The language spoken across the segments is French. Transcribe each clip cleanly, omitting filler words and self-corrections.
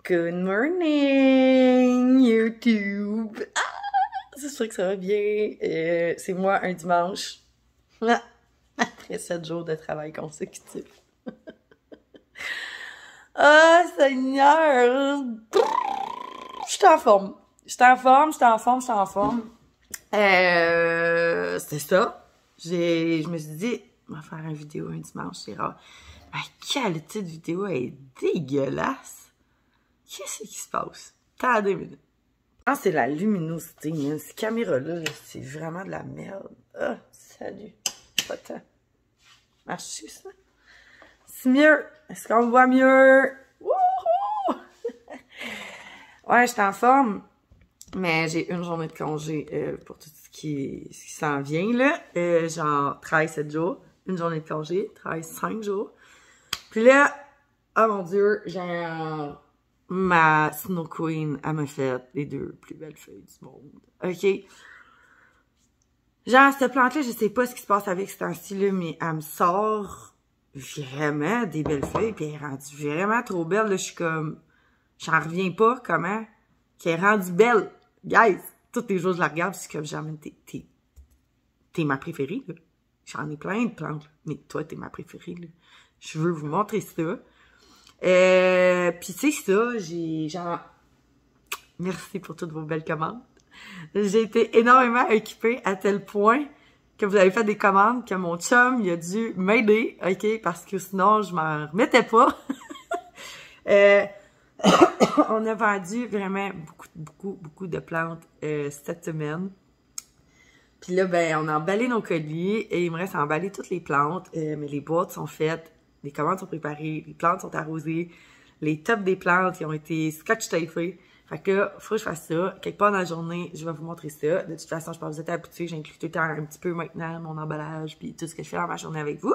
Good morning, YouTube! Ah! J'espère que ça va bien. C'est moi un dimanche. Après 7 jours de travail consécutif. Ah, Seigneur! Je suis en forme. C'était ça. Je me suis dit, on va faire une vidéo un dimanche, c'est rare. La qualité de vidéo est dégueulasse. Qu'est-ce qui se passe? T'as 2 minutes. Ah, c'est la luminosité, hein. Cette caméra-là, c'est vraiment de la merde. Ah, salut. Pas tant. Marche-tu, ça? C'est mieux. Est-ce qu'on me voit mieux? Wouhou! Ouais, je suis en forme. Mais j'ai une journée de congé pour tout ce qui s'en vient, là. Genre, travaille 7 jours. Une journée de congé. Travaille 5 jours. Puis là, oh mon Dieu, genre, ma Snow Queen, elle m'a fait les 2 plus belles feuilles du monde. OK? Genre, cette plante-là, je sais pas ce qui se passe avec ce temps-ci-là, mais elle me sort vraiment des belles feuilles, puis elle est rendue vraiment trop belle, là. Je suis comme, j'en reviens pas, comment? Qu'elle est rendue belle. Guys, tous les jours, je la regarde, c'est comme, genre, t'es ma préférée, là. J'en ai plein de plantes, mais toi, t'es ma préférée, là. Je veux vous montrer ça. Puis tu sais ça, j'ai genre... Merci pour toutes vos belles commandes. J'ai été énormément occupée à tel point que vous avez fait des commandes que mon chum, il a dû m'aider, OK? Parce que sinon, je m'en remettais pas. On a vendu vraiment beaucoup de plantes cette semaine. Puis là, ben, on a emballé nos colis et il me reste à emballer toutes les plantes. Mais les boîtes sont faites. Les commandes sont préparées, les plantes sont arrosées, les tops des plantes, ils ont été scotch-tapés. Fait que là, faut que je fasse ça. Quelque part dans la journée, je vais vous montrer ça. De toute façon, je pense que vous êtes habitués, j'inclus tout le temps un petit peu maintenant mon emballage puis tout ce que je fais dans ma journée avec vous.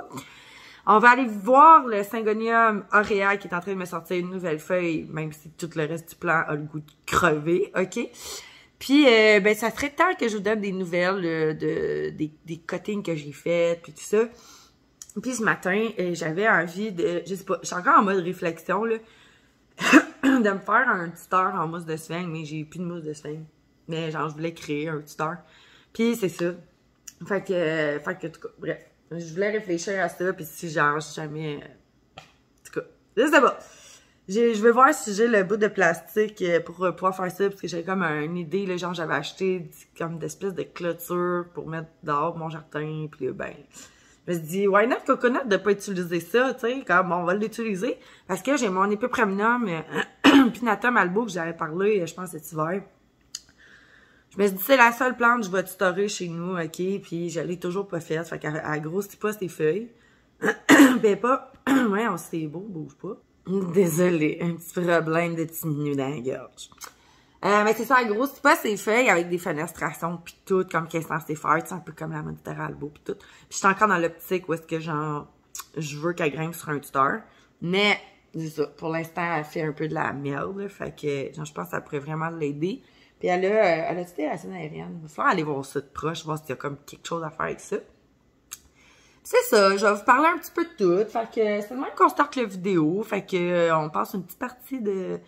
On va aller voir le Syngonium aurea qui est en train de me sortir une nouvelle feuille, même si tout le reste du plant a le goût de crever, OK? Puis, ben, ça serait temps que je vous donne des nouvelles des cuttings que j'ai faites puis tout ça. Puis ce matin, j'avais envie de, je sais pas, je suis encore en mode réflexion, là, de me faire un tuteur en mousse de sphène, mais j'ai plus de mousse de sphène. Mais genre, je voulais créer un tuteur. Puis c'est ça. Fait que, en tout cas, bref. Je voulais réfléchir à ça, puis si genre, jamais... en tout cas, je sais pas. Je vais voir si j'ai le bout de plastique pour pouvoir faire ça, parce que j'avais comme une idée, là, genre, j'avais acheté comme d'espèces de clôture pour mettre dehors mon jardin, puis là, ben... Je me suis dit, why not coconut de pas utiliser ça, tu sais, comme on va l'utiliser. Parce que j'ai mon épipramnum Pinnatum albo que j'avais parlé, je pense, cet hiver. Je me suis dit, c'est la seule plante que je vais tutorer chez nous, OK, puis je l'ai toujours pas faite. Fait qu'elle grossit pas ses feuilles. Ben pas, ouais, c'est beau, bouge pas. Désolée, un petit problème de petit minou dans la gorge. Mais c'est ça, elle grossit pas ses feuilles avec des fenestrations pis tout, comme qu'elle est censée faire, tu sais, un peu comme la Monstera albo pis tout. Pis je suis encore dans l'optique où est-ce que genre, je veux qu'elle grimpe sur un tuteur. Mais, c'est ça, pour l'instant, elle fait un peu de la merde, là, fait que, genre, je pense que ça pourrait vraiment l'aider. Puis elle a dit la scène aérienne. Il va falloir aller voir ça de proche, voir s'il y a comme quelque chose à faire avec ça. C'est ça, je vais vous parler un petit peu de tout. Fait que, c'est le même qu'on starte la vidéo. Fait que, on passe une petite partie de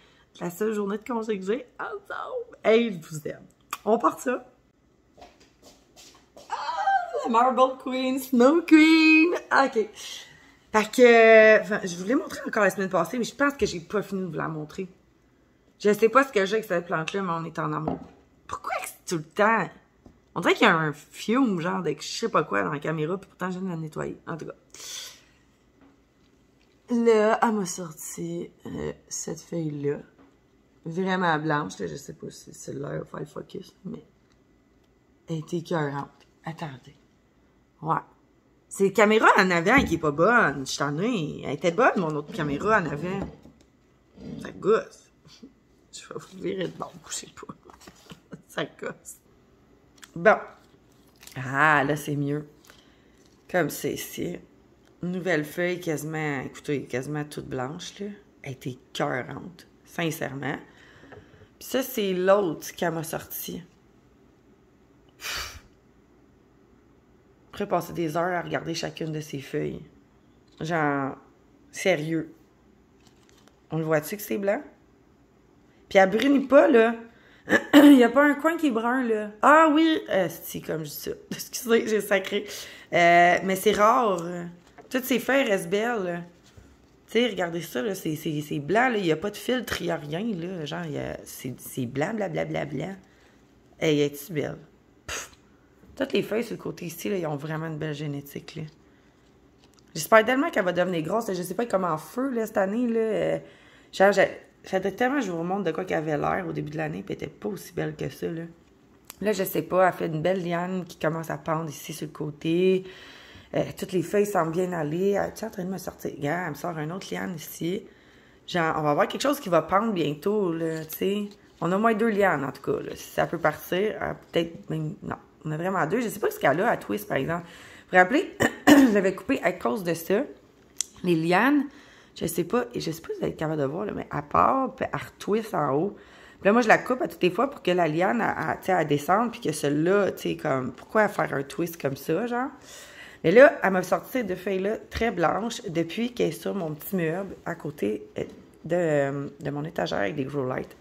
la seule journée de congé que j'ai ensemble. Hey, je vous aime. On part ça. Ah, la Marble Queen, Snow Queen. OK. Fait que, enfin, je vous l'ai montré encore la semaine passée, mais je pense que j'ai pas fini de vous la montrer. Je sais pas ce que j'ai avec cette plante-là, mais on est en amour. Pourquoi que c'est tout le temps? On dirait qu'il y a un fume, genre, de je sais pas quoi dans la caméra, puis pourtant je viens de la nettoyer. En tout cas. Là, elle m'a sorti cette feuille-là. Vraiment blanche, là, je sais pas si celle-là va faire le focus, mais elle était écœurante. Attendez. Ouais. C'est la caméra en avant qui est pas bonne. Je t'en ai. Elle était bonne, mon autre caméra en avant. Ça gosse. Je vais vous virer de bord, je sais pas. Ça gosse. Bon. Ah, là, c'est mieux. Comme c'est ici. Nouvelle feuille quasiment, écoutez, quasiment toute blanche, là. Elle était écœurante. Sincèrement. Puis ça, c'est l'autre qu'elle m'a sorti. Après passer des heures à regarder chacune de ses feuilles. Genre, sérieux. On le voit-tu que c'est blanc? Puis elle brunit pas, là. Il n'y a pas un coin qui est brun, là. Ah oui! C'est comme je dis ça. Excusez, j'ai sacré. Mais c'est rare. Toutes ces feuilles restent belles. Tu sais, regardez ça, là. C'est blanc, là. Il n'y a pas de filtre, il n'y a rien, là. Genre, c'est blanc, blablabla, blanc. Elle est-tu belle? Pff. Toutes les feuilles sur le côté ici, là, ils ont vraiment une belle génétique, là. J'espère tellement qu'elle va devenir grosse. Je sais pas comment en feu, là, cette année, là. Genre, j'avais tellement, je vous remonte de quoi qu'elle avait l'air au début de l'année, puis elle était pas aussi belle que ça, là. Là, je sais pas, elle fait une belle liane qui commence à pendre ici sur le côté. Toutes les feuilles semblent bien aller. Elle est en train de me sortir. Regarde, elle me sort une autre liane ici. Genre, on va avoir quelque chose qui va pendre bientôt, là, tu sais. On a au moins 2 lianes, en tout cas, là. Si ça peut partir, peut-être même... Non, on a vraiment 2. Je sais pas ce qu'elle a à twist, par exemple. Vous vous rappelez, je l'avais coupé à cause de ça. Les lianes, je sais pas si vous êtes capable de voir, là, mais elle part, puis elle retwist en haut. Puis là, moi, je la coupe à toutes les fois pour que la liane, elle descende, puis que celle-là, tu sais, comme... Pourquoi faire un twist comme ça, genre? Mais là, elle m'a sorti ces 2 feuilles-là très blanches depuis qu'elle est sur mon petit meuble à côté de mon étagère avec des grow lights.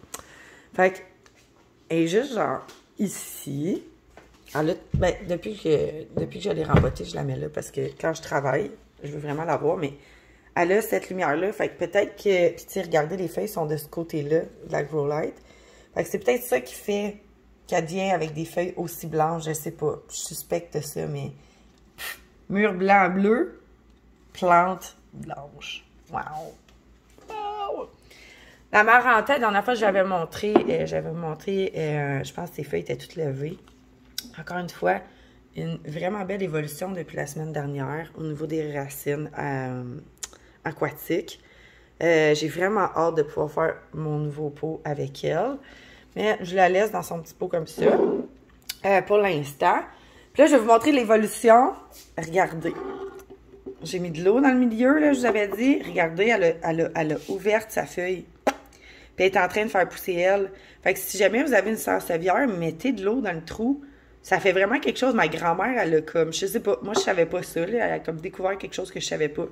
Fait que, elle est juste genre ici. Elle a, ben, depuis que je l'ai rembotée, je la mets là parce que quand je travaille, je veux vraiment la voir, mais elle a cette lumière-là. Fait que peut-être que, puis tu sais, regardez, les feuilles sont de ce côté-là, de la grow light. Fait que c'est peut-être ça qui fait qu'elle vient avec des feuilles aussi blanches, je sais pas. Je suspecte ça, mais... Mur blanc-bleu, plante blanche. Wow! Wow! La mère en tête, la dernière fois, j'avais montré, je pense que ses feuilles étaient toutes levées. Encore une fois, une vraiment belle évolution depuis la semaine dernière au niveau des racines aquatiques. J'ai vraiment hâte de pouvoir faire mon nouveau pot avec elle. Mais je la laisse dans son petit pot comme ça pour l'instant. Puis là, je vais vous montrer l'évolution. Regardez. J'ai mis de l'eau dans le milieu, là, je vous avais dit. Regardez, elle a ouvert sa feuille. Puis elle est en train de faire pousser elle. Fait que si jamais vous avez une sansevieria, mettez de l'eau dans le trou. Ça fait vraiment quelque chose. Ma grand-mère, elle a comme, je sais pas, moi je savais pas ça, là. Elle a comme découvert quelque chose que je savais pas.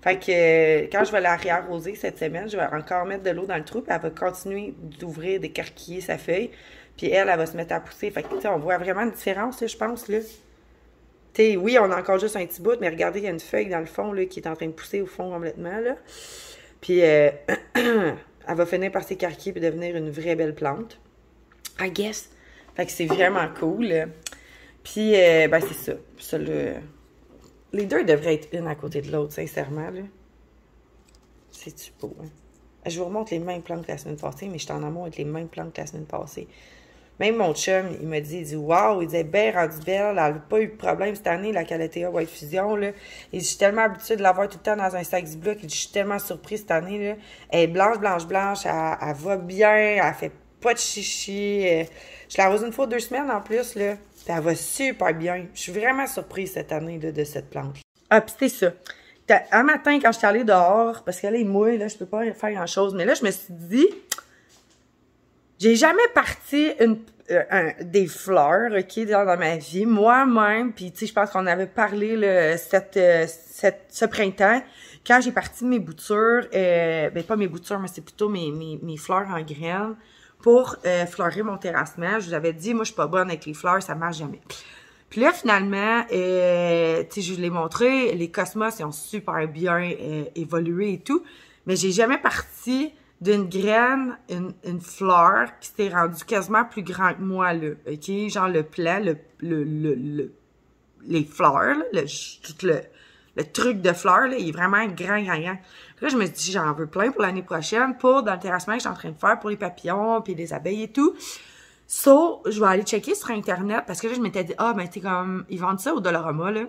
Fait que quand je vais la réarroser cette semaine, je vais encore mettre de l'eau dans le trou, puis elle va continuer d'ouvrir, d'écarquiller sa feuille. Puis elle va se mettre à pousser. Fait que, tu sais, on voit vraiment une différence, là, je pense, là. Tu sais, oui, on a encore juste un petit bout, mais regardez, il y a une feuille dans le fond, là, qui est en train de pousser au fond complètement, là. Puis, elle va finir par s'écarquiller puis devenir une vraie belle plante. I guess. Fait que c'est vraiment cool. Puis, ben, c'est ça. Ça, là, les deux devraient être une à côté de l'autre, sincèrement, là. C'est-tu beau, hein? Je vous remontre les mêmes plantes que la semaine passée, mais j'étais en amour avec les mêmes plantes que la semaine passée. Même mon chum, il m'a dit, waouh, il disait, ben rendue belle, elle n'a pas eu de problème cette année, la Calathea White Fusion, là. Il dit, je suis tellement habituée de l'avoir tout le temps dans un sac bloc, il dit, je suis tellement surprise cette année, là. Elle est blanche, blanche, blanche, elle va bien, elle fait pas de chichi. Je l'arrose une fois 2 semaines en plus, là. Puis elle va super bien. Je suis vraiment surprise cette année, là, de cette plante. Ah, puis c'est ça. Un matin, quand je suis allée dehors, parce qu'elle est mouille, là, je peux pas faire grand-chose, mais là, je me suis dit, j'ai jamais parti des fleurs, OK, dans ma vie, moi-même, puis tu sais, je pense qu'on avait parlé là, ce printemps, quand j'ai parti mes boutures, ben pas mes boutures, mais c'est plutôt mes fleurs en graines, pour fleurir mon terrassement. Je vous avais dit, moi, je suis pas bonne avec les fleurs, ça marche jamais. Puis là, finalement, tu sais, je vous l'ai montré, les cosmos, ils ont super bien évolué et tout, mais j'ai jamais parti d'une graine, une fleur qui s'est rendue quasiment plus grand que moi, là, OK? Genre le plant, les fleurs, là, tout le truc de fleurs, là, il est vraiment grand, grand, grand. Là, je me suis dit, j'en veux plein pour l'année prochaine, pour dans le terrassement que je suis en train de faire pour les papillons, puis les abeilles et tout. So, je vais aller checker sur Internet, parce que là, je m'étais dit, ah, ben, t'es comme, ils vendent ça au Dollarama, là.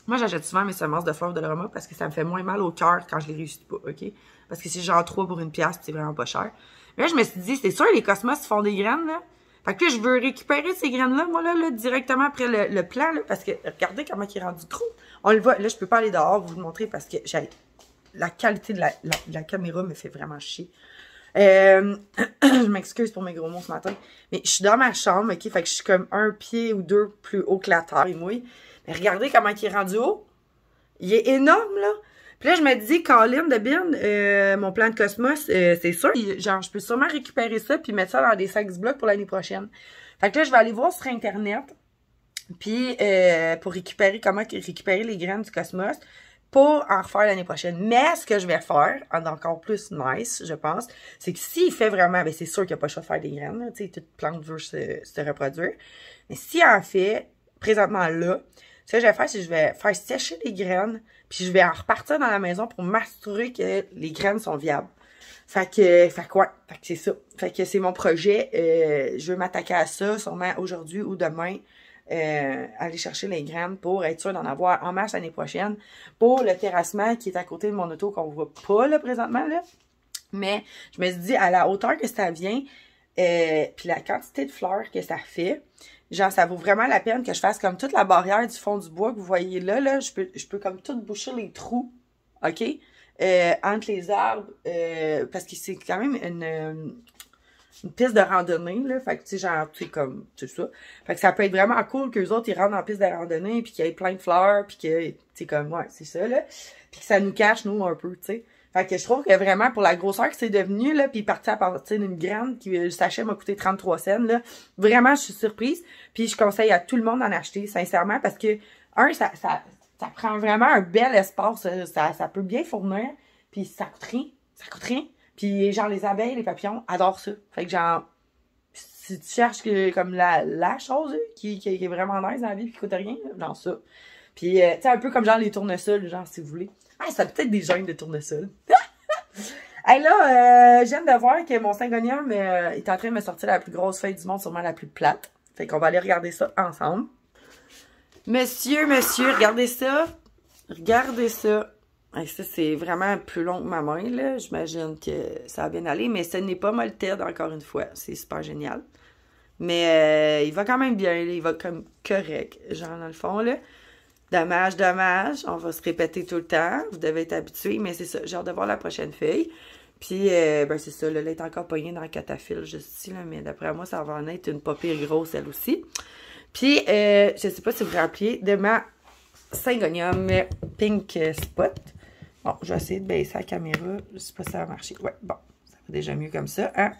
Moi, j'achète souvent mes semences de fleurs au Dollarama parce que ça me fait moins mal au cœur quand je les réussis pas, OK? Parce que c'est genre 3 pour 1 pièce, c'est vraiment pas cher. Mais là, je me suis dit, c'est sûr, les cosmos font des graines, là. Fait que là, je veux récupérer ces graines-là, moi, là, directement après le plant, là, parce que regardez comment il est rendu gros. On le voit. Là, je peux pas aller dehors vous le montrer parce que la qualité de la caméra me fait vraiment chier. Je m'excuse pour mes gros mots ce matin. Mais je suis dans ma chambre, OK? Fait que je suis comme 1 pied ou 2 plus haut que la terre, et mouille. Mais regardez comment il est rendu haut. Il est énorme, là. Puis là, je me dis, Colin de Bin, mon plan de cosmos, c'est sûr. Genre, je peux sûrement récupérer ça puis mettre ça dans des sacs blocs pour l'année prochaine. Fait que là, je vais aller voir sur Internet. Puis, pour récupérer, comment récupérer les graines du cosmos pour en refaire l'année prochaine. Mais ce que je vais faire, encore plus nice, je pense, c'est que s'il fait vraiment, ben c'est sûr qu'il n'y a pas le choix de faire des graines, tu sais, toute plante veut se reproduire. Mais s'il en fait, présentement là, ce que je vais faire, c'est que je vais faire sécher les graines, puis je vais en repartir dans la maison pour m'assurer que les graines sont viables. Fait que c'est ça. Fait que c'est mon projet. Je veux m'attaquer à ça, sûrement aujourd'hui ou demain. Aller chercher les graines pour être sûr d'en avoir en masse l'année prochaine pour le terrassement qui est à côté de mon auto qu'on voit pas là présentement là. Mais je me suis dit à la hauteur que ça vient puis la quantité de fleurs que ça fait, genre ça vaut vraiment la peine que je fasse comme toute la barrière du fond du bois que vous voyez là, je peux comme tout boucher les trous, ok, entre les arbres parce que c'est quand même une piste de randonnée, là. Fait que, tu sais, genre, tu sais, comme, tout ça. Fait que ça peut être vraiment cool qu'eux autres, ils rentrent dans la piste de randonnée, puis qu'il y ait plein de fleurs, puis que, tu sais, comme, ouais, c'est ça, là. Puis que ça nous cache, nous, un peu, tu sais. Fait que je trouve que vraiment, pour la grosseur que c'est devenu, là, puis partir à partir d'une grande qui, le sachet m'a coûté 33 cents, là. Vraiment, je suis surprise. Puis je conseille à tout le monde d'en acheter, sincèrement, parce que, ça prend vraiment un bel espace. Ça peut bien fournir, puis ça coûte rien. Ça coûte rien. Puis genre les abeilles, les papillons adorent ça. Fait que genre, si tu cherches comme la chose qui est vraiment nice dans la vie et qui coûte rien, genre ça. Puis tu sais, un peu comme genre les tournesols, genre si vous voulez. Ah, ça peut être des gènes de tournesols. Hey là, j'aime de voir que mon syngonium est en train de me sortir la plus grosse feuille du monde, sûrement la plus plate. Fait qu'on va aller regarder ça ensemble. Monsieur, regardez ça. Regardez ça. Et ça, c'est vraiment plus long que ma main, là. J'imagine que ça va bien aller. Mais ce n'est pas Molted, encore une fois. C'est super génial. Mais il va quand même bien, là. Il va comme correct, genre dans le fond, là. Dommage. On va se répéter tout le temps. Vous devez être habitués. Mais c'est ça. J'ai hâte de voir la prochaine feuille. Puis, ben c'est ça. Là, elle est encore pognée dans le cataphylle, juste ici, là. Mais d'après moi, ça va en être une pas pire grosse, elle aussi. Puis, je sais pas si vous vous rappelez de ma Syngonium Pink Spot. Bon, je vais essayer de baisser la caméra. Je sais pas si ça va marcher. Ouais, bon, ça va déjà mieux comme ça, hein?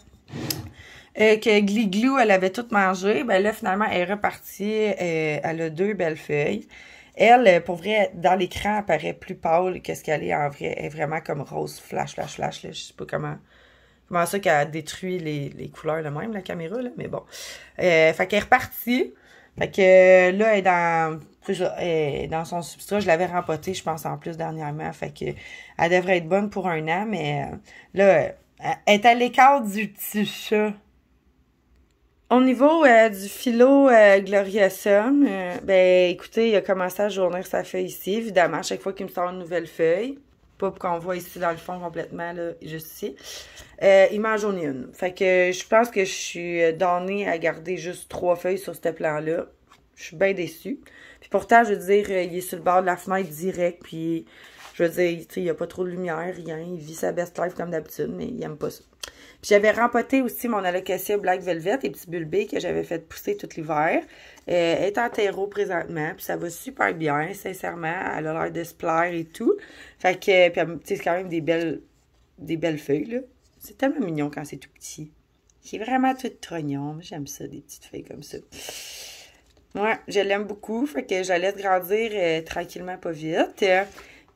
Que Gliglou, elle avait tout mangé. Ben là, finalement, elle est repartie. Elle a 2 belles feuilles. Elle, pour vrai, dans l'écran, elle paraît plus pâle que ce qu'elle est en vrai. Elle est vraiment comme rose flash, là. Je sais pas comment ça qu'elle détruit les couleurs de même, la caméra, là. Mais bon. Fait qu'elle est repartie. Fait que là, elle est dans son substrat. Je l'avais rempoté, je pense, en plus dernièrement. Fait que elle devrait être bonne pour 1 an, mais là, elle est à l'écart du petit chat. Au niveau du philo gloriosum, ben écoutez, il a commencé à journir sa feuille ici, évidemment, chaque fois qu'il me sort une nouvelle feuille. Pas pour qu'on voit ici dans le fond complètement, là, juste ici. Il m'en jaune une. Fait que je pense que je suis donnée à garder juste 3 feuilles sur ce plan-là. Je suis bien déçue. Puis pourtant, je veux dire, il est sur le bord de la fenêtre direct, puis je veux dire, tu sais, il n'y a pas trop de lumière, rien. Il vit sa best life comme d'habitude, mais il aime pas ça. Puis j'avais rempoté aussi mon alocasia Black Velvet, les petits bulbés que j'avais fait pousser tout l'hiver. Elle est en terreau présentement, puis ça va super bien, sincèrement. Elle a l'air de se plaire et tout. Fait que, puis c'est quand même des belles feuilles, là. C'est tellement mignon quand c'est tout petit. C'est vraiment tout trognon. J'aime ça, des petites feuilles comme ça. Ouais, je l'aime beaucoup. Fait que je la laisse grandir tranquillement, pas vite.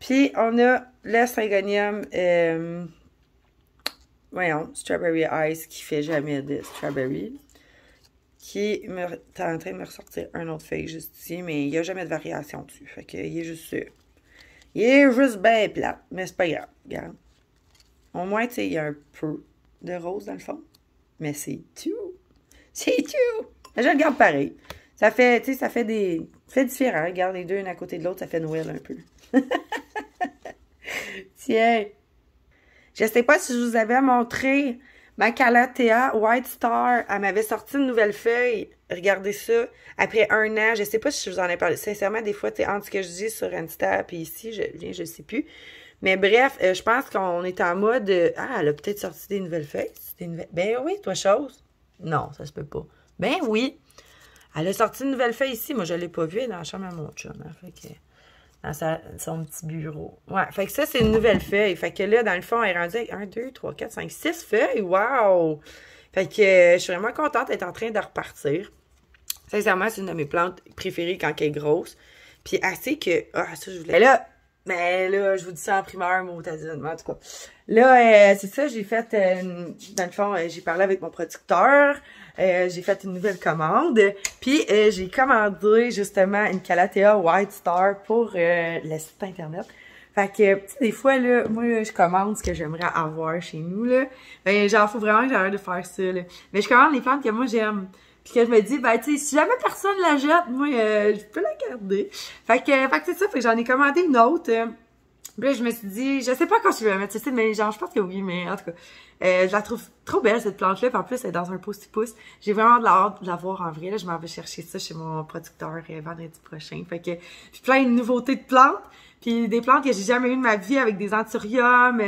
Puis, on a le Syngonium, voyons, Strawberry Ice, qui fait jamais de strawberry. Qui est en train de me ressortir un autre feuille juste ici, mais il n'y a jamais de variation dessus. Fait que, il est juste bien plat. Mais c'est pas grave, regarde. Au moins, tu sais, il y a un peu de rose dans le fond. Mais c'est tout. C'est tout. Je le garde pareil. Ça fait, tu sais, ça fait différent. Regarde les deux, une à côté de l'autre, ça fait Noël un peu. Tiens. Je sais pas si je vous avais montré ma Calathea White Star. Elle m'avait sorti une nouvelle feuille. Regardez ça. Après 1 an, je sais pas si je vous en ai parlé. Sincèrement, des fois, tu sais, entre ce que je dis sur Insta et ici, je sais plus. Mais bref, je pense qu'on est en mode... ah, elle a peut-être sorti des nouvelles feuilles. Ben oui, toi, chose. Non, ça se peut pas. Ben oui. Elle a sorti une nouvelle feuille ici. Moi, je l'ai pas vue dans la chambre à mon chum. Hein, fait que... dans son petit bureau. Ouais, fait que ça, c'est une nouvelle feuille. Fait que là, dans le fond, elle est rendue avec 1, 2, 3, 4, 5, 6 feuilles. Wow! Fait que je suis vraiment contente d'être en train de repartir. Sincèrement, c'est une de mes plantes préférées quand elle est grosse. Puis assez que... Ah, ça, je voulais... Mais là, je vous dis ça en primeur, mot tadine, en tout cas. Là, c'est ça, j'ai fait... dans le fond, j'ai parlé avec mon producteur. J'ai fait une nouvelle commande. Puis, j'ai commandé, justement, une Calathea White Star pour le site Internet. Fait que, tu sais, des fois, là, moi, là, je commande ce que j'aimerais avoir chez nous, là. Ben, genre, faut vraiment que j'arrête de faire ça, là. Mais je commande les plantes que moi, j'aime. Puis que je me dis, ben, tu sais, si jamais personne la jette, moi, je peux la garder. Fait que c'est ça, fait que j'en ai commandé une autre. Puis là, je me suis dit, je sais pas quand je vais la mettre, tu sais, mais genre, je pense que oui, mais en tout cas, je la trouve trop belle, cette plante-là. Puis en plus, elle est dans un pouce-pouce. J'ai vraiment de la hâte de la voir en vrai, là. Je m'en vais chercher ça chez mon producteur vendredi prochain. Fait que, puis plein de nouveautés de plantes. Puis des plantes que j'ai jamais eues de ma vie avec des anthuriums.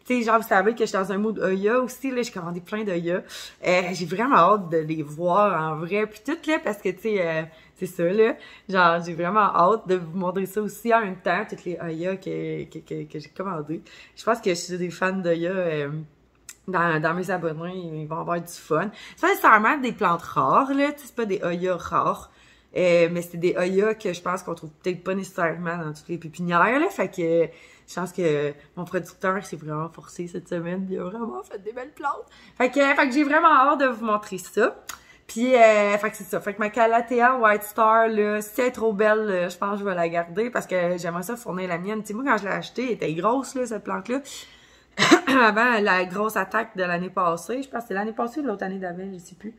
Tu sais, genre, vous savez que je suis dans un mood Oya aussi, là. J'ai commandé plein d'Oya. J'ai vraiment hâte de les voir en vrai. Puis tout, là, parce que, tu sais, c'est ça, là. Genre, j'ai vraiment hâte de vous montrer ça aussi en même temps, toutes les Oya que j'ai commandées. Je pense que je suis des fans d'Oya. Dans mes abonnés, ils vont avoir du fun. C'est pas nécessairement des plantes rares, là. C'est pas des Oya rares. Mais c'est des Oya que je pense qu'on trouve peut-être pas nécessairement dans toutes les pépinières, là. Fait que je pense que mon producteur s'est vraiment forcé cette semaine. Il a vraiment fait des belles plantes. Fait que j'ai vraiment hâte de vous montrer ça. Puis, fait que c'est ça. Fait que ma Calathea White Star, là, si elle est trop belle, je pense que je vais la garder parce que j'aimerais ça fournir la mienne. Tu sais, moi, quand je l'ai achetée, elle était grosse, là, cette plante-là. Avant la grosse attaque de l'année passée. Je pense que c'est l'année passée ou l'autre année d'avant, je sais plus.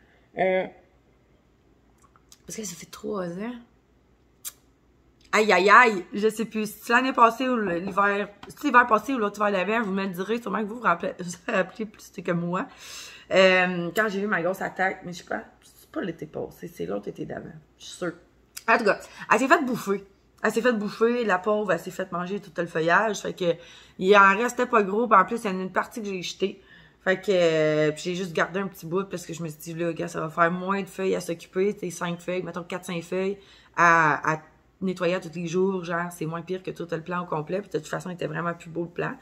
Parce que ça fait 3 ans. Aïe, aïe, aïe! Je sais plus. Si c'est l'année passée ou l'hiver... Si c'est l'hiver passé ou l'autre hiver d'avant, vous me le direz. Sûrement que vous vous rappelez plus que moi. Quand j'ai eu ma grosse attaque, mais je sais pas, c'est pas l'été passé, c'est l'autre été d'avant. Je suis sûre. En tout cas, elle s'est faite bouffer. Elle s'est faite bouffer, la pauvre, elle s'est faite manger tout le feuillage. Fait que, il en restait pas gros. Puis en plus, il y en a une partie que j'ai jetée. Fait que, puis j'ai juste gardé un petit bout parce que je me suis dit, là, gars, ça va faire moins de feuilles à s'occuper. Tu sais, 5 feuilles, mettons 4-5 feuilles à nettoyer tous les jours. Genre, c'est moins pire que tout le plan au complet. Puis de toute façon, il était vraiment plus beau le plan.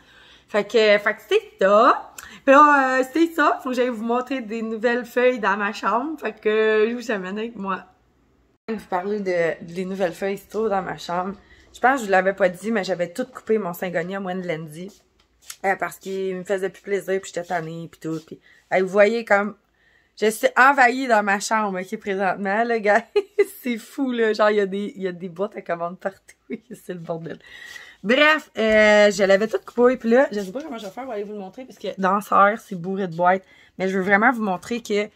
Fait que c'est ça. Puis là, c'est ça. Faut que j'aille vous montrer des nouvelles feuilles dans ma chambre. Fait que je vous amène avec moi. Je vais vous parler des nouvelles feuilles, c'est tout dans ma chambre. Je pense que je vous l'avais pas dit, mais j'avais tout coupé mon Syngonium Wendlandy. Parce qu'il me faisait plus plaisir, puis j'étais tannée, puis tout. Puis, vous voyez comme... Je suis envahie dans ma chambre, qui présentement, là, gars. C'est fou, là. Genre, il y a des boîtes à commandes partout. C'est le bordel. Bref, je l'avais tout coupé. Puis là, je sais pas comment je vais faire pour aller vous le montrer, parce que dans Serre, c'est bourré de boîtes. Mais je veux vraiment vous montrer que,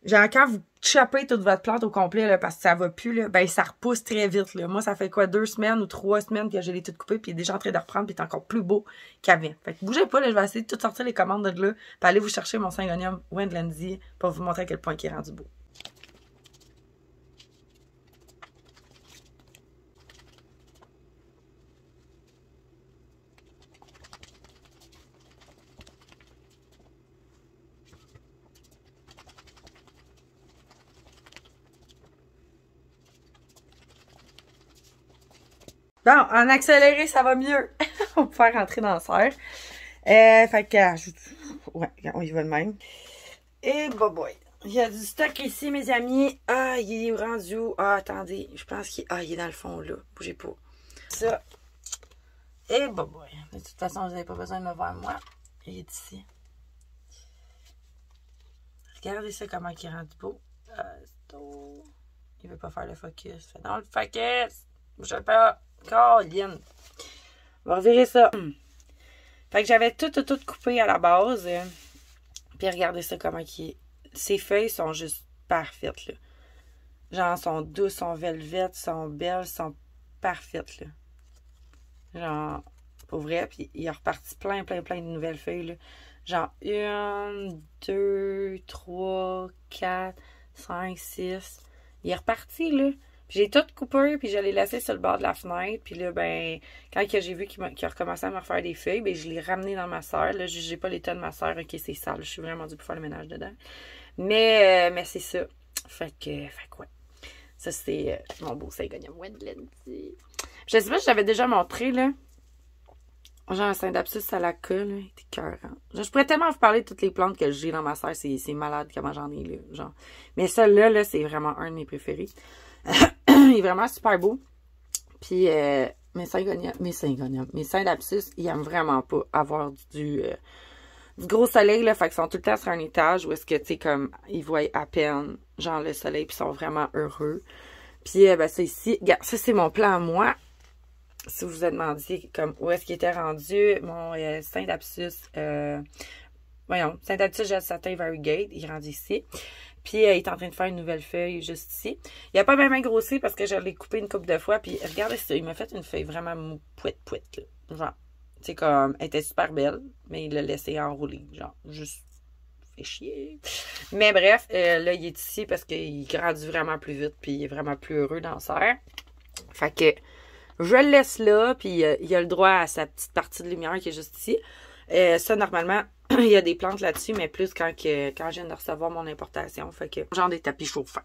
genre, quand vous choppez toute votre plante au complet, là, parce que ça va plus, là, ben, ça repousse très vite, là. Moi, ça fait quoi, 2 semaines ou 3 semaines que je l'ai tout coupé, puis il est déjà en train de reprendre, puis il est encore plus beau qu'avant. Fait que bougez pas, là, je vais essayer de tout sortir les commandes de là, puis aller vous chercher mon Syngonium Wendlandy pour vous montrer à quel point il est rendu beau. Bon, en accéléré, ça va mieux. On peut faire rentrer dans le serre. Fait que, ouais, on y va de même. Et boy. Il y a du stock ici, mes amis. Ah, il est rendu où? Ah, attendez. Je pense qu'il il est dans le fond, là. Bougez pas. Ça. Et boy. De toute façon, vous n'avez pas besoin de me voir, moi. Il est ici. Regardez ça, comment il est rendu beau. Il veut pas faire le focus. Fais donc le focus. Bougez pas. Colline. On va revirer ça. Fait que j'avais tout coupé à la base. Puis regardez ça comment il est. Ces feuilles sont juste parfaites, là. Genre, sont douces, sont velvettes, sont belles, sont parfaites, là. Genre, pour vrai. Puis il a reparti plein de nouvelles feuilles, là. Genre, 1, 2, 3, 4, 5, 6. Il est reparti, là. J'ai tout coupé, puis je l'ai laissé sur le bord de la fenêtre. Puis là, ben, quand j'ai vu qu'il a recommencé à me refaire des feuilles, ben, je l'ai ramené dans ma serre. Là, jugez pas l'état de ma serre. Ok, c'est sale. Je suis vraiment dû pour faire le ménage dedans. Mais c'est ça. Fait que ouais. Ça, c'est mon beau Syngonium Wendlandy. Je sais pas si j'avais déjà montré, là. Genre un Syndapsus à la colle, il était écœurant. Je pourrais tellement vous parler de toutes les plantes que j'ai dans ma serre, c'est malade comment j'en ai, là, genre. Mais celle-là, là, c'est vraiment un de mes préférés. Il est vraiment super beau. Puis, mes Syndapsus, ils aiment vraiment pas avoir du gros soleil, là. Fait qu'ils sont tout le temps sur un étage où est-ce que, tu sais, comme, ils voient à peine, genre, le soleil, puis ils sont vraiment heureux. Puis, ben, ça ici, regarde, ça, c'est mon plan à moi. Si vous vous demandiez, comme, où est-ce qu'il était rendu, mon Syndapsus, voyons, Syndapsus Gel Satin Variegate, il est rendu ici. Puis, il est en train de faire une nouvelle feuille juste ici. Il n'a pas même grossi parce que je l'ai coupé une couple de fois. Puis, regardez ça, il m'a fait une feuille vraiment pouette, là. Genre, c'est comme, elle était super belle, mais il l'a laissé enrouler. Genre, juste, fait chier. Mais bref, là, il est ici parce qu'il grandit vraiment plus vite. Puis, il est vraiment plus heureux dans la serre. Fait que, je le laisse là. Puis, il a le droit à sa petite partie de lumière qui est juste ici. Ça, normalement, il y a des plantes là-dessus, mais plus quand je viens de recevoir mon importation. Fait que, genre des tapis chauffants.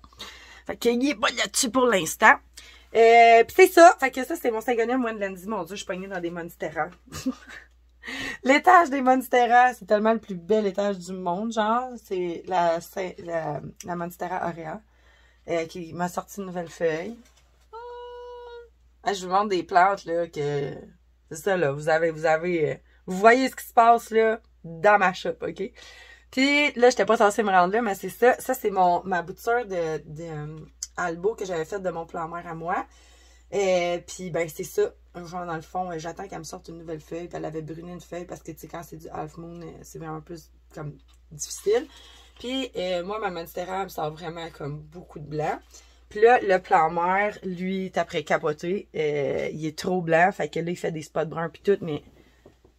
Fait que, il est pas là-dessus pour l'instant. Puis c'est ça. Fait que ça, c'est mon Syngonium Wendlandy. Mon Dieu, je suis pognée dans des monstera. L'étage des monstera, c'est tellement le plus bel étage du monde, genre. C'est la monstera aurea qui m'a sorti une nouvelle feuille. Je vous montre des plantes, là, que... C'est ça, là. Vous voyez ce qui se passe, là, dans ma shop, OK? Puis, là, j'étais pas censée me rendre là, mais c'est ça. Ça, c'est ma bouture de Albo que j'avais faite de mon plan mère à moi. Puis, ben, c'est ça. Genre, dans le fond, j'attends qu'elle me sorte une nouvelle feuille. Puis, elle avait brûlé une feuille parce que, tu sais, quand c'est du half moon, c'est vraiment plus, comme, difficile. Puis, moi, ma monstera, elle me sort vraiment, comme, beaucoup de blanc. Puis là, le plan mère, lui, est après capoté. Il est trop blanc. Fait que là, il fait des spots bruns puis tout, mais...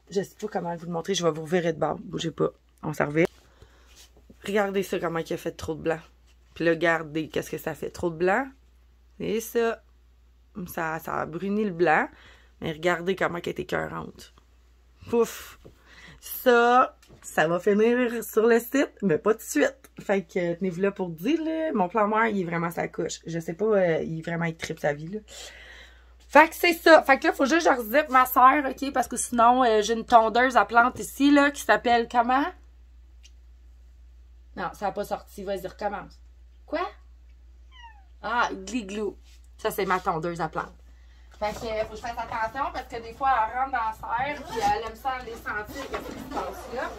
Je sais pas comment vous le montrer. Je vais vous revirer de bord. Bougez pas. On s'en revient. Regardez ça, comment il a fait trop de blanc. Puis là, regardez qu'est-ce que ça fait. Trop de blanc. Et ça. Ça a bruni le blanc. Mais regardez comment elle est écœurante. Pouf. Ça va finir sur le site, mais pas tout de suite. Fait que tenez-vous là pour dire, là. Mon plan mère, il est vraiment sa couche. Je sais pas, il est vraiment, il tripe sa vie, là. Fait que c'est ça. Fait que là, faut juste que je rezippe ma soeur, OK? Parce que sinon, j'ai une tondeuse à plantes ici, là, qui s'appelle comment? Non, ça n'a pas sorti. Vas-y, recommence. Quoi? Ah, Gliglou. Ça, c'est ma tondeuse à plantes. Fait que faut que je fasse attention parce que des fois, elle rentre dans la serre puis elle aime ça aller sentir qu'est-ce qui se passe là.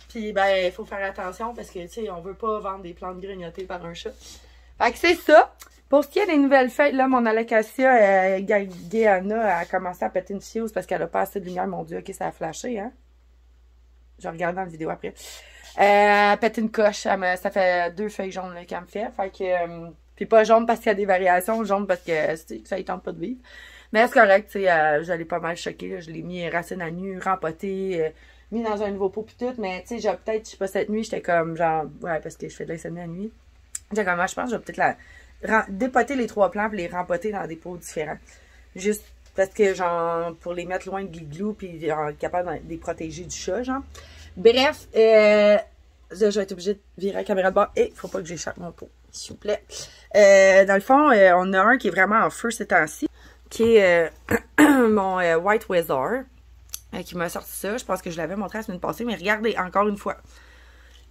Puis, ben, il faut faire attention parce que, tu sais, on veut pas vendre des plantes grignotées par un chat. Fait que c'est ça. Pour ce qui est des nouvelles feuilles, là, mon Alocasia Guyana a commencé à péter une fuse parce qu'elle a pas assez de lumière. Mon Dieu, ok, ça a flashé, hein. Je regarde dans la vidéo après. Elle pète une coche. Ça fait 2 feuilles jaunes qu'elle me fait. Fait que... puis pas jaune parce qu'il y a des variations. Jaune parce que ça ne tente pas de vivre. Mais c'est correct, tu sais, je l'ai pas mal choqué. Je l'ai mis racine à nu, rempoté, mis dans un nouveau pot pis tout. Mais tu sais, peut-être, je sais pas, cette nuit, j'étais comme genre... Ouais, parce que je fais de l'insomnie la nuit. J'étais comme, je pense que je vais peut-être dépoter les 3 plants et les rempoter dans des pots différents. Juste parce que, genre, pour les mettre loin de Gliglou puis être capable de les protéger du chat, genre. Bref, je vais être obligée de virer la caméra de bord et il faut pas que j'échappe mon pot, s'il vous plaît. Dans le fond, on a un qui est vraiment en feu ces temps-ci, qui est mon White Wizard, qui m'a sorti ça. Je pense que je l'avais montré la semaine passée, mais regardez, encore une fois.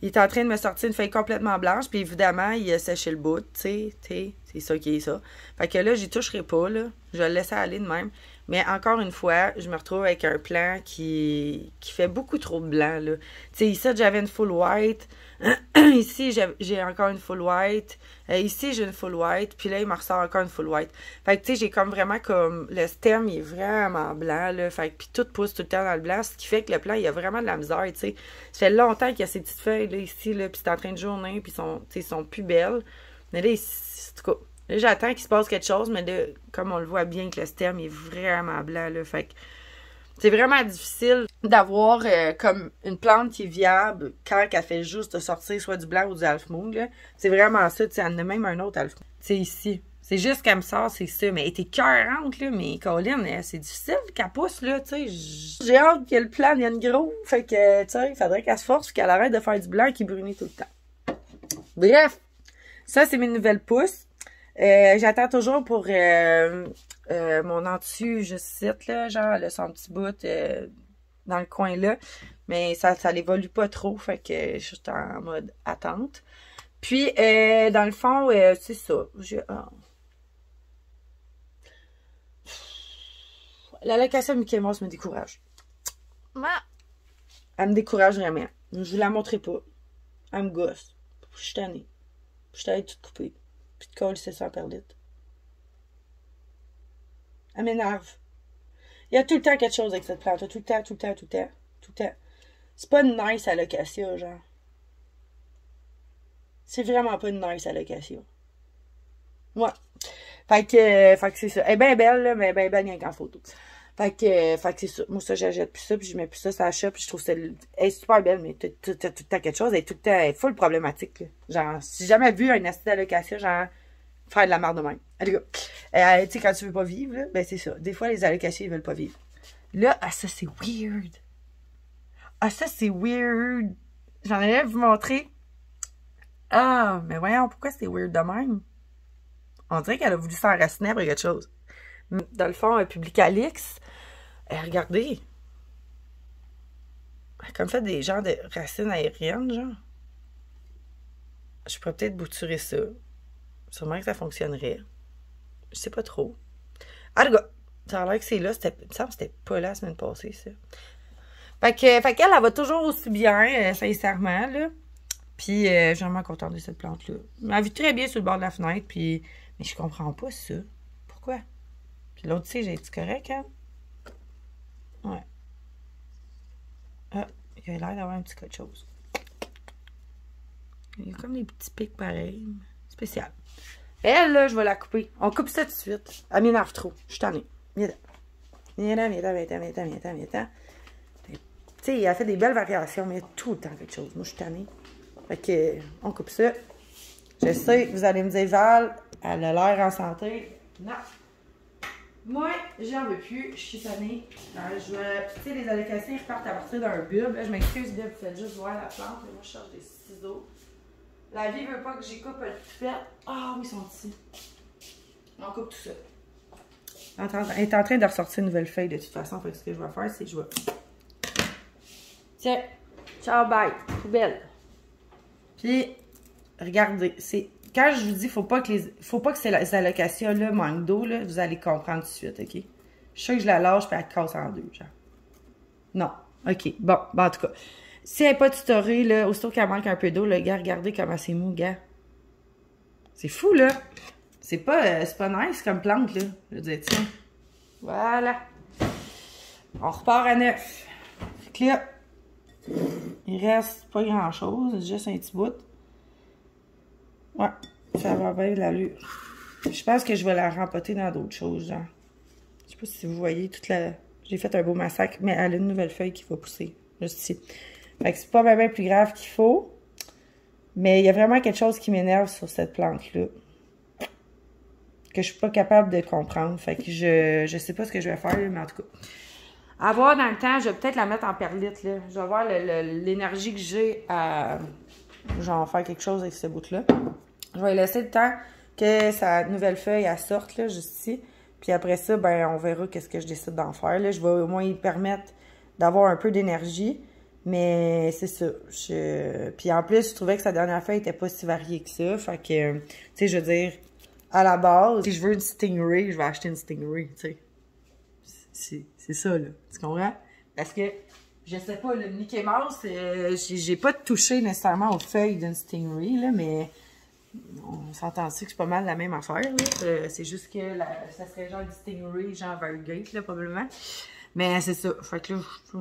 Il est en train de me sortir une feuille complètement blanche, puis évidemment, il a séché le bout, tu sais, c'est ça qui est ça. Fait que là, j'y toucherai pas, là. Je vais le laisser aller de même. Mais encore une fois, je me retrouve avec un plan qui fait beaucoup trop de blanc, là. Tu sais, ici, j'avais une full white. Ici, j'ai encore une full white. Ici, j'ai une full white. Puis là, il me ressort encore une full white. Fait que, tu sais, j'ai comme vraiment comme... Le stem, il est vraiment blanc, là. Fait que, puis tout pousse tout le temps dans le blanc. Ce qui fait que le plan, il y a vraiment de la misère, tu sais. Ça fait longtemps qu'il y a ces petites feuilles, là, ici, là. Puis c'est en train de jaunir. Puis ils sont plus belles. Mais là, ici, en tout cas... Là, j'attends qu'il se passe quelque chose, mais là, comme on le voit bien que le stem est vraiment blanc, là, fait que c'est vraiment difficile d'avoir comme une plante qui est viable quand elle fait juste sortir soit du blanc ou du half moon, là. C'est vraiment ça, tu sais, elle en a même un autre half moon. Tu sais, ici, c'est juste qu'elle me sort, c'est ça, mais elle était écœurante, là, mais Colin, c'est difficile qu'elle pousse, là, tu sais, j'ai hâte que le plan vienne gros, fait que, tu sais, il faudrait qu'elle se force qu'elle arrête de faire du blanc qui brunit tout le temps. Bref, ça, c'est mes nouvelles pousses. J'attends toujours pour mon entu, je cite, là, genre, elle a son petit bout dans le coin là. Mais ça l'évolue pas trop, fait que je suis en mode attente. Puis, dans le fond, c'est ça. L'allocation Mickey Mouse me décourage. Elle me décourage vraiment. Je vous la montrerai pas. Elle me gosse. Je suis tannée. Je suis allée tout couper. Puis de coller, c'est 100 perlites. Elle m'énerve. Il y a tout le temps quelque chose avec cette plante. Tout le temps, tout le temps, tout le temps. Tout le temps. C'est pas une nice allocation, genre. C'est vraiment pas une nice allocation. Ouais. Fait que c'est ça. Elle est bien belle, là, mais bien belle rien qu'en photo. Fait que c'est ça. Moi, ça, j'achète plus ça, puis je mets plus ça sur la shop, puis je trouve ça. Elle est super belle, mais t'as tout le temps quelque chose. Elle est tout le temps. Elle est full problématique, là. Genre, si j'ai jamais vu un acide d'allocation, genre, faire de la merde de même. Allez, gars. Tu sais, quand tu veux pas vivre, là, ben c'est ça. Des fois, les allocations, ils veulent pas vivre. Là, ça, c'est weird. Ça, c'est weird. J'en allais vous montrer. Mais voyons, pourquoi c'est weird de même? On dirait qu'elle a voulu s'enraciner après quelque chose. Dans le fond, Publicalix, regardez. Elle a comme fait des genres de racines aériennes, genre. Je pourrais peut-être bouturer ça. Sûrement que ça fonctionnerait. Je sais pas trop. Ah, le gars, ça a l'air que c'est là. Il me semble que c'était pas là la semaine passée, ça. Fait qu'elle, elle va toujours aussi bien, sincèrement, là. Puis, je suis vraiment contente de cette plante-là. Elle vit très bien sur le bord de la fenêtre, puis... Mais je comprends pas ça. Pourquoi? Puis l'autre, tu sais, j'ai-tu correct, hein? Ouais. Il a l'air d'avoir un petit quelque chose. Il y a comme des petits pics pareils. Spécial. Elle, là, je vais la couper. On coupe ça tout de suite. Elle m'énerve trop. Je suis tannée. Viens-t'en. Viens-t'en. Tu sais, elle a fait des belles variations, mais il y a tout le temps quelque chose. Moi, je suis tannée. Fait que, on coupe ça. Je sais, vous allez me dire, Val, elle a l'air en santé. Non. Moi, j'en veux plus. Je suis tannée. Tu sais, les allocations, ils repartent à partir d'un bulbe. Là, je m'excuse, vous faites juste voir la plante. Moi, je cherche des ciseaux. La vie veut pas que j'y coupe le tout fait. Ah oui, ils sont ici. On coupe tout ça. Elle est en train de ressortir une nouvelle feuille de toute façon. Fait que ce que je vais faire, c'est que je vais... Tiens. Ciao, bye. Poubelle. Puis, regardez. Quand je vous dis, faut pas que ces allocations-là manquent d'eau, là, vous allez comprendre tout de suite, OK? Je sais que je la lâche, puis elle casse en deux, genre. Non. OK. Bon, en tout cas. Si elle n'est pas tutorée, là, aussitôt qu'elle manque un peu d'eau, le gars, regardez comment c'est mou, gars. C'est fou, là. C'est pas nice comme plante, là. Je veux dire, tiens. Voilà. On repart à neuf. Fait que là, il reste pas grand-chose. Juste un petit bout. Ouais. Ça va bien de l'allure. Je pense que je vais la rempoter dans d'autres choses, genre. Je sais pas si vous voyez toute la... J'ai fait un beau massacre, mais elle a une nouvelle feuille qui va pousser. Juste ici. Fait que c'est pas bien plus grave qu'il faut. Mais il y a vraiment quelque chose qui m'énerve sur cette plante-là. Que je suis pas capable de comprendre. Fait que je sais pas ce que je vais faire, mais en tout cas. À voir dans le temps, je vais peut-être la mettre en perlite, là. Je vais voir l'énergie que j'ai à genre faire quelque chose avec ce bout-là. Je vais laisser le temps que sa nouvelle feuille elle sorte, là, juste ici. Puis après ça, ben on verra qu'est-ce que je décide d'en faire. Là, je vais au moins y permettre d'avoir un peu d'énergie. Mais c'est ça. Puis en plus, je trouvais que sa dernière feuille était pas si variée que ça. Fait que, tu sais, je veux dire, à la base, si je veux une Stingray, je vais acheter une Stingray, tu sais. C'est ça, là. Tu comprends? Parce que, je sais pas, le Mickey Mouse, j'ai pas touché nécessairement aux feuilles d'une Stingray, là, mais on s'entend-tu que c'est pas mal la même affaire, là. C'est juste que ça serait genre du Stingray, genre Varigate, là, probablement. Mais c'est ça. Fait que là, je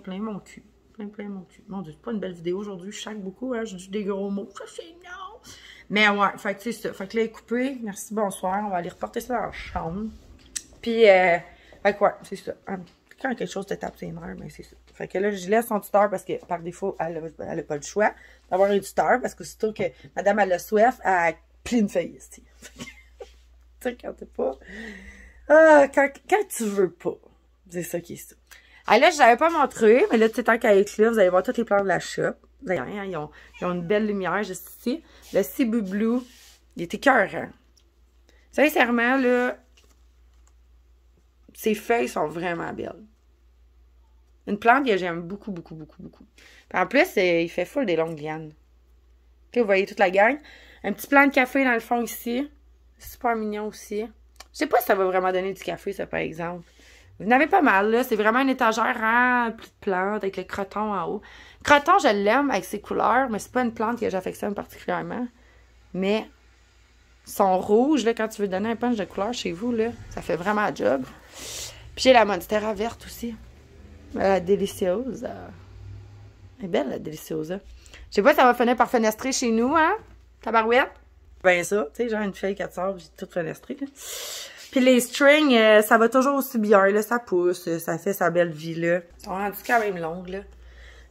plein mon cul. Plein mon cul. Mon Dieu, c'est pas une belle vidéo aujourd'hui. Je chaque beaucoup, hein. J'ai dit des gros mots. Ça, c'est non. Mais ouais, fait que c'est ça. Fait que là, elle est coupée. Merci, bonsoir. On va aller reporter ça dans la chambre. Puis, fait que ouais, c'est ça. Quand quelque chose te tape ses nerfs, ben c'est ça. Fait que là, je laisse son tuteur parce que par défaut, elle a pas le choix d'avoir un tuteur parce que surtout que madame, elle a soif, elle a plein de feuilles ici. Tu sais, quand t'es pas. Quand tu veux pas. C'est ça qui est ça. Ah là, je l'avais pas montré, mais là, tu sais, tant qu'elle est là, vous allez voir toutes les plantes de la shop. Vous allez voir, ils ont une belle lumière juste ici. Le Cebu Blue, il est écœurant. Sincèrement, là, ses feuilles sont vraiment belles. Une plante que j'aime beaucoup, beaucoup, beaucoup, beaucoup. Puis en plus, il fait full des longues lianes. Là, vous voyez toute la gang. Un petit plant de café dans le fond ici. Super mignon aussi. Je sais pas si ça va vraiment donner du café, ça, par exemple. Vous en avez pas mal, là. C'est vraiment une étagère remplie de plantes avec le croton en haut. Croton, je l'aime avec ses couleurs, mais c'est pas une plante que j'affectionne particulièrement. Mais son rouge, là, quand tu veux donner un punch de couleur chez vous, là, ça fait vraiment un job. Puis j'ai la monstera verte aussi. La délicieuse. Elle est belle, la délicieuse. Je sais pas si ça va finir par fenestrer chez nous, hein? Tabarouette? Ben ça, tu sais, genre une feuille 4 sorts, j'ai tout fenestré, là. Puis les strings, ça va toujours aussi bien, là, ça pousse, ça fait sa belle vie, là. Ils sont rendus quand même longues, là. Tu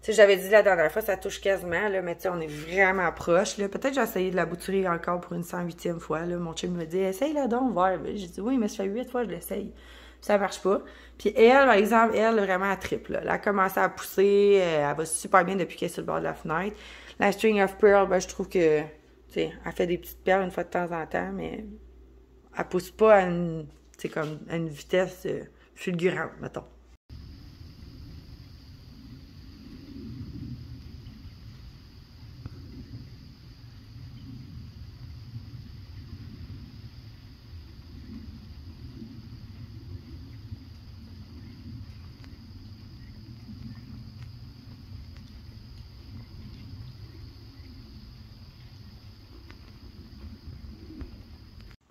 sais, j'avais dit la dernière fois, ça touche quasiment, là, mais tu sais, on est vraiment proche, là. Peut-être que j'ai essayé de la bouturer encore pour une 108e fois, là. Mon chum me dit, essaye-la donc, voir. J'ai dit, oui, mais ça fait 8 fois que je l'essaye. Ça marche pas. Puis elle, par exemple, elle, vraiment, elle triple, là. Elle a commencé à pousser, elle va super bien depuis qu'elle est sur le bord de la fenêtre. La string of pearl, ben, je trouve que, tu sais, elle fait des petites perles une fois de temps en temps, mais elle pousse pas à une, comme, à une vitesse fulgurante, mettons.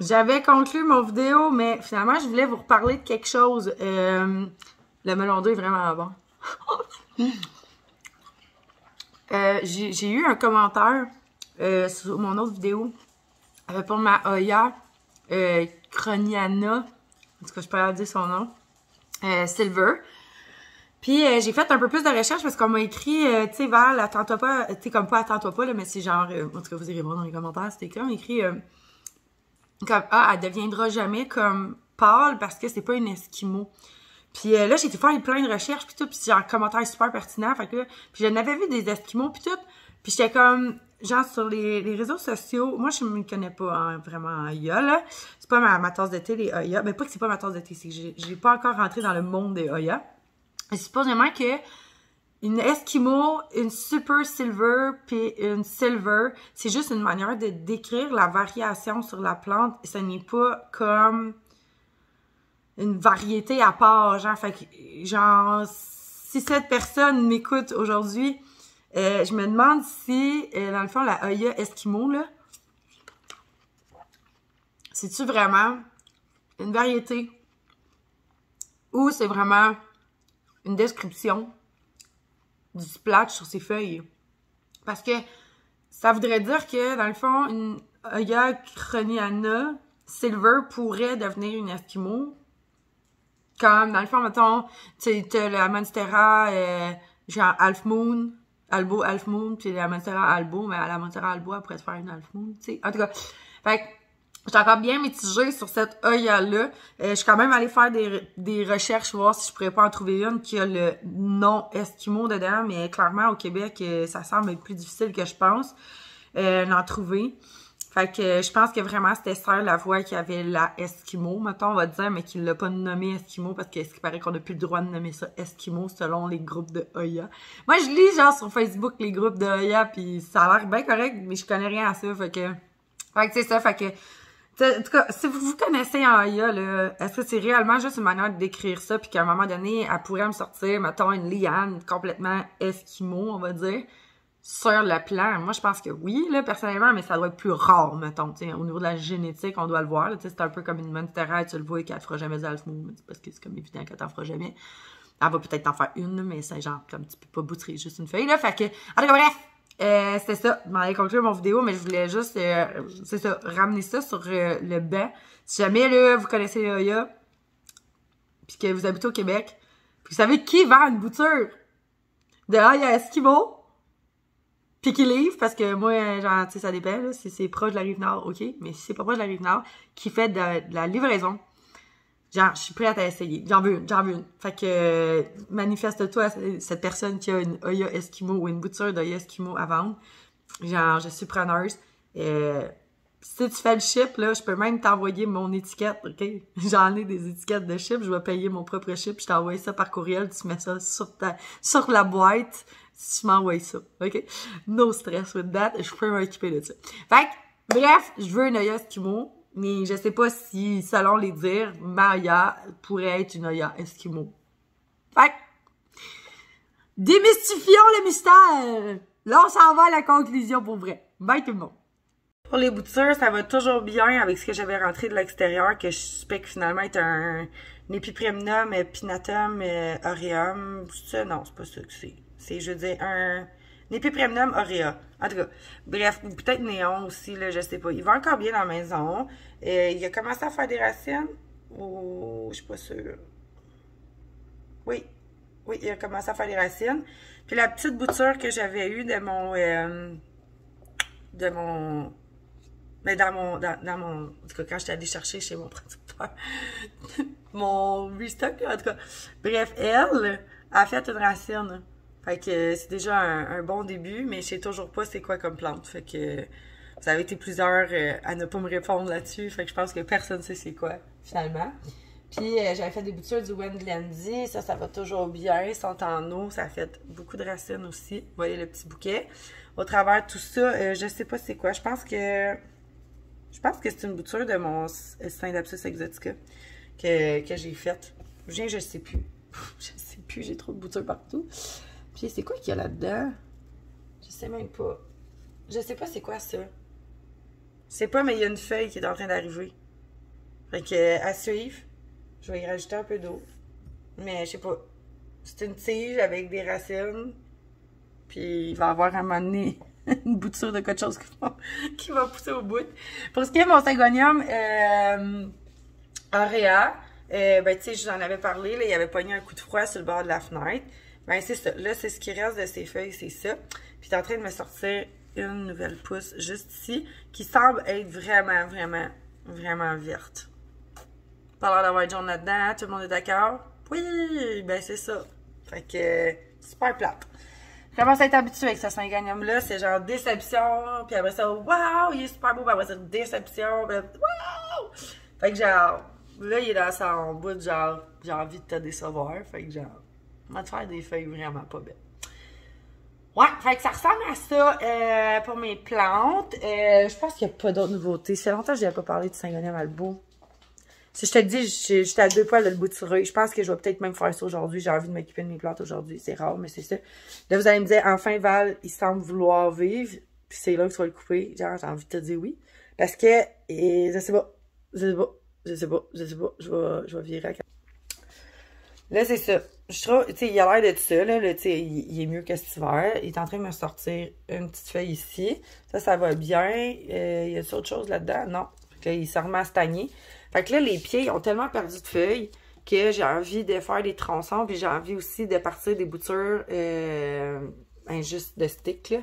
J'avais conclu mon vidéo, mais finalement, je voulais vous reparler de quelque chose. Le melon d'eau est vraiment bon. J'ai eu un commentaire sur mon autre vidéo pour ma Oya Croniana. En tout cas, je peux pas dire son nom. Silver. Puis j'ai fait un peu plus de recherche parce qu'on m'a écrit, tu sais, Val, attends-toi pas, tu sais, comme pas attends-toi pas, là, mais c'est genre, en tout cas, vous irez voir dans les commentaires, c'était écrit, on m'a écrit comme, elle deviendra jamais comme pâle parce que c'est pas une Esquimau. Puis là, j'ai été faire plein de recherches, puis tout, puis j'ai un commentaire super pertinent, fait que là, puis j'en avais vu des Esquimaux, puis tout, puis j'étais comme, genre, sur les réseaux sociaux, moi, je me connais pas hein, vraiment Oya, là, c'est pas ma tasse de thé, les Oya, mais pas que c'est pas ma tasse de thé, c'est que j'ai pas encore rentré dans le monde des Oya. Et supposément que une Esquimau, une Super Silver, puis une Silver, c'est juste une manière de décrire la variation sur la plante. Ce n'est pas comme une variété à part, genre, fait que, genre, si cette personne m'écoute aujourd'hui, je me demande si, dans le fond, la Oya Esquimau, là, c'est-tu vraiment une variété ou c'est vraiment une description du splotch sur ses feuilles. Parce que ça voudrait dire que, dans le fond, une Oya Croniana Silver pourrait devenir une Esquimau. Comme, dans le fond, mettons, tu sais, la Monstera, genre Half Moon, Albo Half Moon, puis la Monstera Albo, mais la Monstera Albo, elle pourrait te faire une Half Moon, tu sais. En tout cas, fait que, j'étais encore bien mitigée sur cette Oya-là. Je suis quand même allée faire des recherches, voir si je pourrais pas en trouver une qui a le nom Esquimau dedans, mais clairement, au Québec, ça semble être plus difficile que je pense d'en trouver. Fait que je pense que vraiment, c'était Serre Lavoie qui avait la Esquimau, mettons, on va dire, mais qu'il l'a pas nommé Esquimau, parce qu'il paraît qu'on n'a plus le droit de nommer ça Esquimau selon les groupes de Oya. Moi, je lis, genre, sur Facebook, les groupes de Oya, puis ça a l'air bien correct, mais je connais rien à ça, fait que c'est ça, fait que en tout cas, si vous connaissez en Oya, là, est-ce que c'est réellement juste une manière de décrire ça, puis qu'à un moment donné, elle pourrait me sortir, mettons, une liane complètement Esquimau, on va dire, sur le plan? Moi, je pense que oui, là, personnellement, mais ça doit être plus rare, mettons, tu sais, au niveau de la génétique, on doit le voir, tu sais, c'est un peu comme une Monstera, tu le vois, qu'elle ne fera jamais d'Half Moon, parce que c'est comme évident qu'elle t'en fera jamais. Elle va peut-être en faire une, mais c'est genre, comme tu peux pas boutrer juste une feuille, là, fait que, en tout cas, bref! C'était ça, je m'en allais conclure mon vidéo, mais je voulais juste, c'est ça, ramener ça sur le banc. Si jamais, là, vous connaissez les Oya, puis que vous habitez au Québec, puis vous savez qui vend une bouture de Oya Esquimau, puis qui livre, parce que moi, genre, tu sais, ça dépend, là, si c'est proche de la Rive-Nord, ok, mais si c'est pas proche de la Rive-Nord, qui fait de la livraison, genre, je suis prête à essayer. J'en veux une. Fait que, manifeste-toi, cette personne qui a une Oya Esquimau ou une bouture d'Oya Esquimau à vendre. Genre, je suis preneuse. Si tu fais le ship, là, je peux même t'envoyer mon étiquette, OK? J'en ai des étiquettes de ship, je vais payer mon propre ship, je t'envoie ça par courriel, tu mets ça sur la boîte, tu m'envoies ça, OK? No stress with that, je peux m'occuper de ça. Fait que, bref, je veux une Oya Eskimo, mais je sais pas si, selon les dires, ma Oya pourrait être une Oya Eskimo. Fait que, démystifions le mystère! Là, on s'en va à la conclusion pour vrai. Bye tout le monde! Pour les boutures, ça va toujours bien avec ce que j'avais rentré de l'extérieur, que je suspecte finalement être un Epipremnum Pinnatum aureum. Ça, non, c'est pas ça que c'est. C'est, je veux dire, un Epipremnum aurea. En tout cas, bref, ou peut-être néon aussi, là, je sais pas. Il va encore bien dans la maison. Il a commencé à faire des racines. Ou, je suis pas sûre. Oui, il a commencé à faire des racines. Puis la petite bouture que j'avais eue de mon... Mais dans mon... En tout cas, quand j'étais allée chercher chez mon producteur, mon restock, en tout cas. Bref, elle a fait une racine. Fait que c'est déjà un bon début, mais je sais toujours pas c'est quoi comme plante. Fait que vous avez été plusieurs à ne pas me répondre là-dessus. Fait que je pense que personne sait c'est quoi, finalement. Puis j'avais fait des boutures du Wendlandy. Ça va toujours bien. Ils sont en eau. Ça a fait beaucoup de racines aussi. Vous voyez le petit bouquet. Au travers de tout ça, je sais pas c'est quoi. Je pense que c'est une bouture de mon Scindapsus exotica que j'ai faite. Je sais plus. Je sais plus, j'ai trop de boutures partout. Puis c'est quoi qu'il y a là-dedans? Je sais même pas. Je sais pas c'est quoi ça. Je sais pas, mais il y a une feuille qui est en train d'arriver. Fait que, à suivre. Je vais y rajouter un peu d'eau. Mais je sais pas. C'est une tige avec des racines. Puis il va y avoir à un moment donné une bouture de quelque chose qui va pousser au bout. Pour ce qui est de mon Syngonium aurea, ben tu sais, je vous en avais parlé, là, il avait pogné un coup de froid sur le bord de la fenêtre. Ben c'est ça. Là, c'est ce qui reste de ses feuilles, c'est ça. Puis il est en train de me sortir une nouvelle pousse juste ici, qui semble être vraiment, vraiment, vraiment verte. Pas l'air d'avoir jaune là-dedans, tout le monde est d'accord? Oui, ben c'est ça. Fait que, super plate. Je commence à être habituée avec ce Syngonium-là, c'est genre déception, puis après ça, waouh, il est super beau, puis après ça, déception, puis waouh! Fait que genre, là, il est dans son bout, genre, j'ai envie de te décevoir, fait que genre, on va te faire des feuilles vraiment pas belles. Ouais, fait que ça ressemble à ça pour mes plantes. Je pense qu'il n'y a pas d'autres nouveautés. Ça fait longtemps que je n'avais pas parlé de Syngonium albo. Si je te dis, j'étais à 2 poils de le bouturer. Je pense que je vais peut-être même faire ça aujourd'hui. J'ai envie de m'occuper de mes plantes aujourd'hui. C'est rare, mais c'est ça. Là, vous allez me dire, enfin, Val, il semble vouloir vivre. Puis c'est là que tu vas le couper. Genre, j'ai envie de te dire oui. Parce que, je sais pas. Je vais virer à... Là, c'est ça. Je trouve, tu sais, il a l'air de ça, là. Tu sais, il est mieux que cet hiver. Il est en train de me sortir une petite feuille ici. Ça va bien. Y a-t-il autre chose là-dedans? Non. Fait que là, il s'est remis à stagner. Fait que là, les pieds, ils ont tellement perdu de feuilles que j'ai envie de faire des tronçons. Puis j'ai envie aussi de partir des boutures juste de stick, là,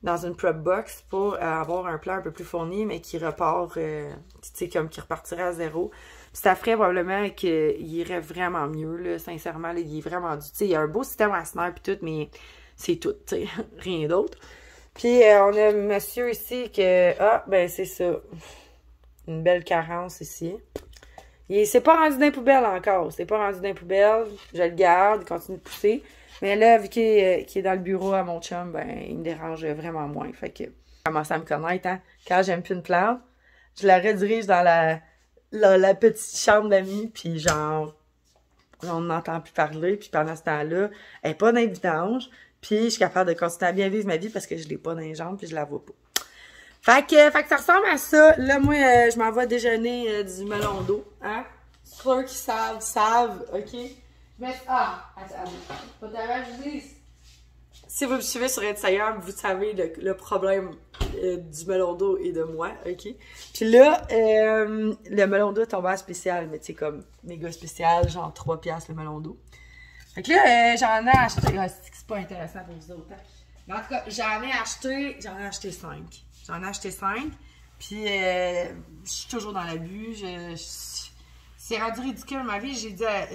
dans une prep box pour avoir un plan un peu plus fourni, mais qui repart, tu sais, comme qui repartirait à zéro. Puis ça ferait probablement qu'il irait vraiment mieux, là, sincèrement. Là, il est vraiment du... Tu sais, il y a un beau système racinaire puis tout, mais c'est tout, tu sais, rien d'autre. Puis on a monsieur ici que... Ah, ben c'est ça. Une belle carence ici. C'est pas rendu dans les poubelles encore. C'est pas rendu dans les poubelles. Je le garde, il continue de pousser. Mais là, vu qu'il est dans le bureau à mon chum, ben, il me dérange vraiment moins. Fait que, commence à me connaître, hein. Quand j'aime plus une plante, je la redirige dans la petite chambre d'amis, puis genre, on n'entend plus parler, puis pendant ce temps-là, elle est pas dans les vidanges, puis je suis capable de continuer à bien vivre ma vie parce que je l'ai pas dans les jambes, puis je la vois pas. Fait que ça ressemble à ça. Là, moi, je m'en vais déjeuner du melon d'eau, hein. Ceux qui savent, ok? Mais, attends, si vous me suivez sur Instagram, vous savez le problème du melon d'eau et de moi, ok? Puis là, le melon d'eau est tombé en spécial, mais tu sais, comme méga spécial, genre 3 piastres le melon d'eau. Fait que là, j'en ai acheté, c'est pas intéressant pour vous autres, hein? Mais en tout cas, j'en ai acheté 5. J'en ai acheté 5, puis je suis toujours dans l'abus, c'est rendu ridicule ma vie. J'ai dit à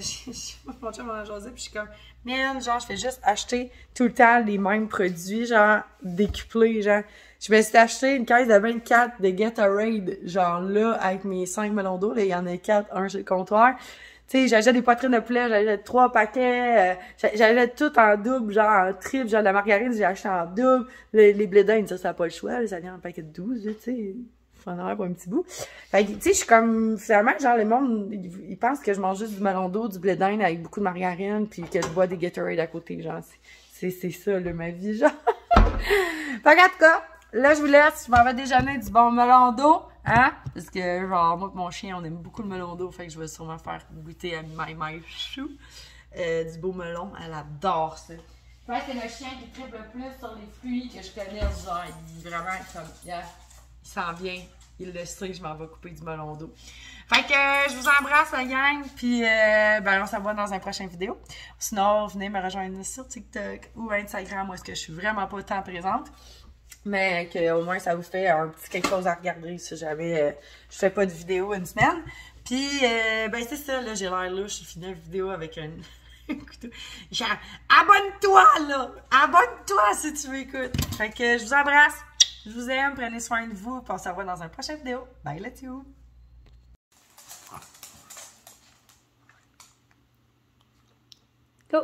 mon chum à José, puis je suis comme, man, genre, je fais juste acheter tout le temps les mêmes produits, genre, décuplés, genre. Je me suis acheté une caisse de 24 de Gatorade, genre là, avec mes 5 melons d'eau, là, il y en a 4, un chez le comptoir. Tu sais, j'achète des poitrines de poulet, j'achète 3 paquets, j'achète tout en double, genre en triple, genre la margarine, j'ai acheté en double. Les blé d'Inde, ça n'a pas le choix, là, ça vient en paquet de 12, là, tu sais. Faut en avoir pour un petit bout. Fait que, tu sais, je suis comme, finalement, genre, le monde, ils pensent que je mange juste du melon d'eau, du blé d'Inde avec beaucoup de margarine, puis que je bois des Gatorade à côté, genre. C'est ça, là, ma vie, genre. Fait qu'en tout cas, là, je vous laisse, je m'en vais déjeuner du bon melon d'eau, hein? Parce que, genre, moi et mon chien, on aime beaucoup le melon d'eau, fait que je vais sûrement faire goûter à my chou du beau melon. Elle adore ça. Fait que c'est le chien qui triple le plus sur les fruits que je connais, genre, il vraiment, comme, yeah, il s'en vient, il le sait, je m'en vais couper du melon d'eau. Fait que je vous embrasse la gang, puis ben on se voit dans un prochain vidéo. Sinon, venez me rejoindre sur TikTok ou Instagram où est-ce que je suis vraiment pas tant présente. Mais qu'au moins ça vous fait un petit quelque chose à regarder si jamais je fais pas de vidéo une semaine. Puis ben c'est ça, là, j'ai l'air louche, j'ai fini une vidéo avec un couteau. Genre, abonne-toi là! Abonne-toi si tu m'écoutes! Fait que je vous embrasse, je vous aime, prenez soin de vous, puis on se revoit dans une prochaine vidéo. Bye là you! Go!